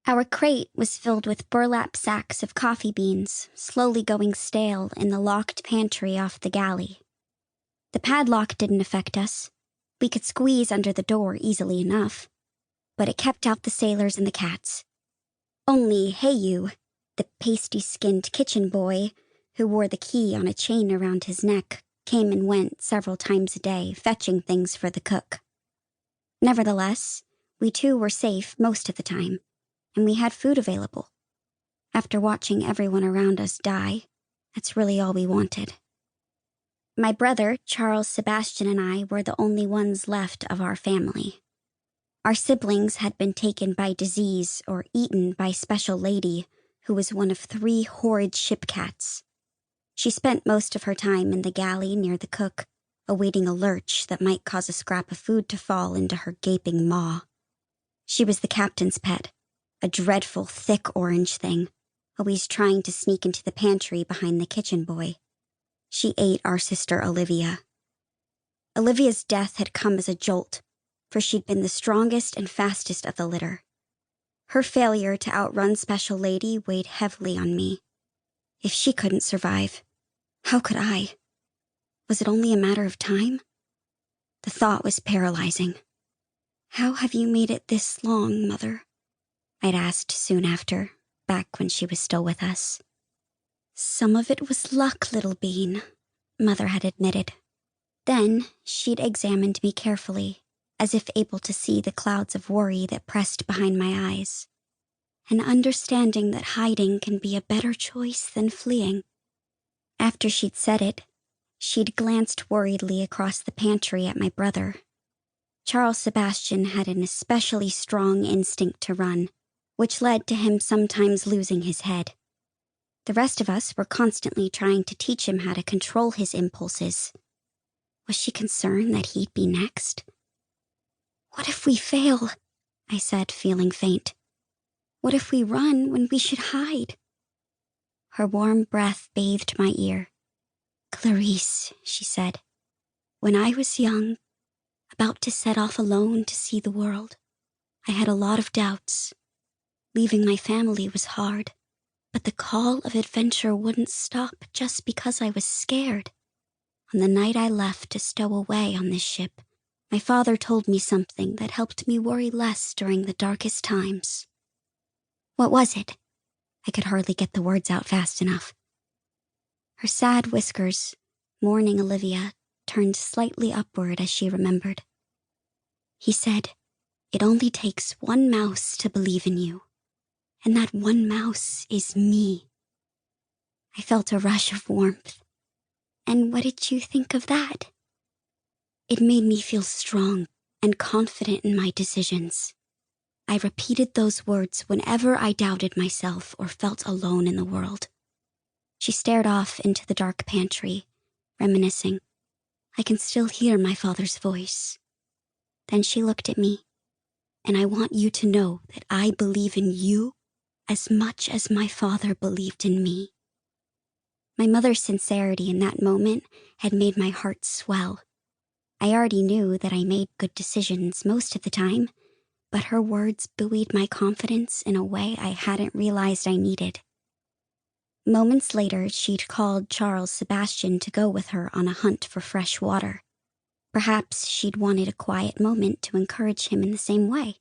Our crate was filled with burlap sacks of coffee beans, slowly going stale in the locked pantry off the galley. The padlock didn't affect us. We could squeeze under the door easily enough, but it kept out the sailors and the cats. Only Heyu, the pasty-skinned kitchen boy, who wore the key on a chain around his neck, came and went several times a day, fetching things for the cook. Nevertheless, we too were safe most of the time, and we had food available. After watching everyone around us die, that's really all we wanted. My brother, Charles Sebastian, and I were the only ones left of our family. Our siblings had been taken by disease or eaten by Special Lady, who was one of 3 horrid ship cats. She spent most of her time in the galley near the cook, awaiting a lurch that might cause a scrap of food to fall into her gaping maw. She was the captain's pet, a dreadful, thick orange thing, always trying to sneak into the pantry behind the kitchen boy. She ate our sister Olivia. Olivia's death had come as a jolt, for she'd been the strongest and fastest of the litter. Her failure to outrun Special Lady weighed heavily on me. If she couldn't survive, how could I? Was it only a matter of time? The thought was paralyzing. "How have you made it this long, Mother?" I'd asked soon after, back when she was still with us. "Some of it was luck, little bean," Mother had admitted. Then she'd examined me carefully, as if able to see the clouds of worry that pressed behind my eyes, and understanding that hiding can be a better choice than fleeing. After she'd said it, she'd glanced worriedly across the pantry at my brother. Charles Sebastian had an especially strong instinct to run, which led to him sometimes losing his head. The rest of us were constantly trying to teach him how to control his impulses. Was she concerned that he'd be next? "What if we fail?" I said, feeling faint. "What if we run when we should hide?" Her warm breath bathed my ear. "Clarice," she said, "when I was young, about to set off alone to see the world, I had a lot of doubts. Leaving my family was hard, but the call of adventure wouldn't stop just because I was scared. On the night I left to stow away on this ship, my father told me something that helped me worry less during the darkest times." "What was it?" I could hardly get the words out fast enough. Her sad whiskers, mourning Olivia, turned slightly upward as she remembered. "He said, it only takes one mouse to believe in you, and that one mouse is me." I felt a rush of warmth. "And what did you think of that?" "It made me feel strong and confident in my decisions. I repeated those words whenever I doubted myself or felt alone in the world." She stared off into the dark pantry, reminiscing. I can still hear my father's voice. Then she looked at me. "And I want you to know that I believe in you as much as my father believed in me." My mother's sincerity in that moment had made my heart swell. I already knew that I made good decisions most of the time, but her words buoyed my confidence in a way I hadn't realized I needed. Moments later, she'd called Charles Sebastian to go with her on a hunt for fresh water. Perhaps she'd wanted a quiet moment to encourage him in the same way.